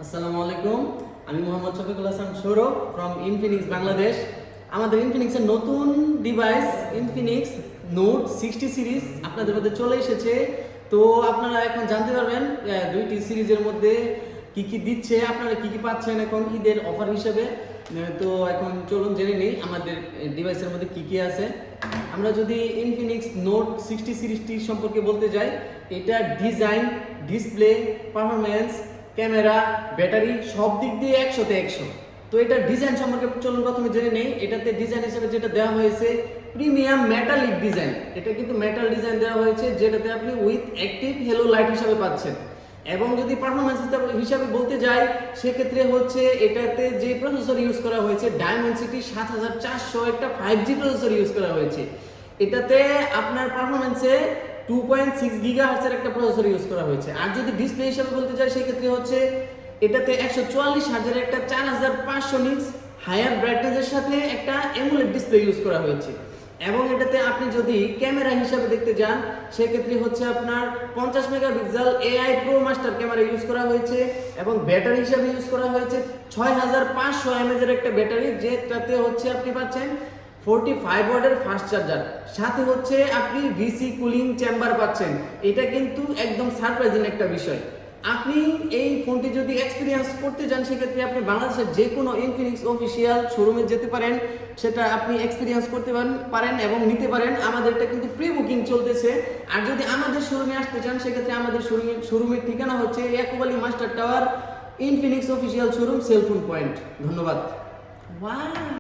আসসালামু আলাইকুম, আমি মোহাম্মদ শফিকুল হাসান সৌরভ ফ্রম ইনফিনিক্স বাংলাদেশ। আমাদের ইনফিনিক্সের নতুন ডিভাইস ইনফিনিক্স নোট 60 সিরিজ আপনাদের মধ্যে চলে এসেছে। তো আপনারা এখন জানতে পারবেন দুইটি সিরিজের মধ্যে কি কি দিচ্ছে, আপনারা কি কি পাচ্ছেন এখন ঈদের অফার হিসেবে। তো এখন চলুন জেনে নিই আমাদের ডিভাইসের মধ্যে কি কি আছে। আমরা যদি ইনফিনিক্স নোট 60 সিরিজটি সম্পর্কে বলতে যাই, এটা design, display, performance, camera, battery সব দিক দিয়ে 100-তে 100। তো এটা ডিজাইন সম্পর্কে চলুন প্রথমে জেনে নেই। এটাতে ডিজাইন হিসেবে যেটা দেওয়া হয়েছে প্রিমিয়াম মেটালিক ডিজাইন। এটা কিন্তু মেটাল ডিজাইন দেওয়া হয়েছে, যেটাতে আপনি উইথ অ্যাক্টিভ হেলো লাইট হিসাবে পাচ্ছেন। এবং যদি পারফরমেন্স হিসাবে বলতে যাই, সেক্ষেত্রে হচ্ছে এটাতে যে প্রসেসর ইউজ করা হয়েছে ডায়মেনসিটি 7400 একটা 5G প্রসেসর ইউজ করা হয়েছে। এটাতে আপনার পারফরমেন্সে 2.6 গিগাহার্টজের একটা প্রসেসর ইউজ করা হয়েছে। আর যদি ডিসপ্লে হিসাবে বলতে যাই, সেক্ষেত্রে হচ্ছে এটাতে 144 হার্টজের একটা 4500 নিটস হায়ার ব্রাইটনেসের সাথে একটা অ্যামোলেড ডিসপ্লে ইউজ করা হয়েছে। এবং এটাতে আপনি যদি ক্যামেরা হিসাবে দেখতে যান, সেক্ষেত্রে হচ্ছে আপনার 50 megapixel AI pro master camera use করা হয়েছে। এবং ব্যাটারি হিসাবে ইউজ করা হয়েছে 6500 mAh এর একটা ব্যাটারি, যেটাতে হচ্ছে আপনি পাচ্ছেন 45 ওয়াটের ফাস্ট চার্জার, সাথে হচ্ছে আপনি ভিসি কুলিং চেম্বার পাচ্ছেন। এটা কিন্তু একদম সারপ্রাইজিং একটা বিষয়। আপনি এই ফোনটি যদি এক্সপিরিয়েন্স করতে যান, সেক্ষেত্রে আপনি বাংলাদেশের যে কোনো ইনফিনিক্স অফিসিয়াল শোরুমে যেতে পারেন, সেটা আপনি এক্সপিরিয়েন্স করতে পারেন এবং নিতে পারেন। আমাদের এটা কিন্তু প্রি বুকিং চলতেছে। আর যদি আমাদের শোরুমে আসতে চান, সেক্ষেত্রে আমাদের শোরুমের ঠিকানা হচ্ছে Yakub Ali master tower, Infinix official showroom, cellphone point. ধন্যবাদ।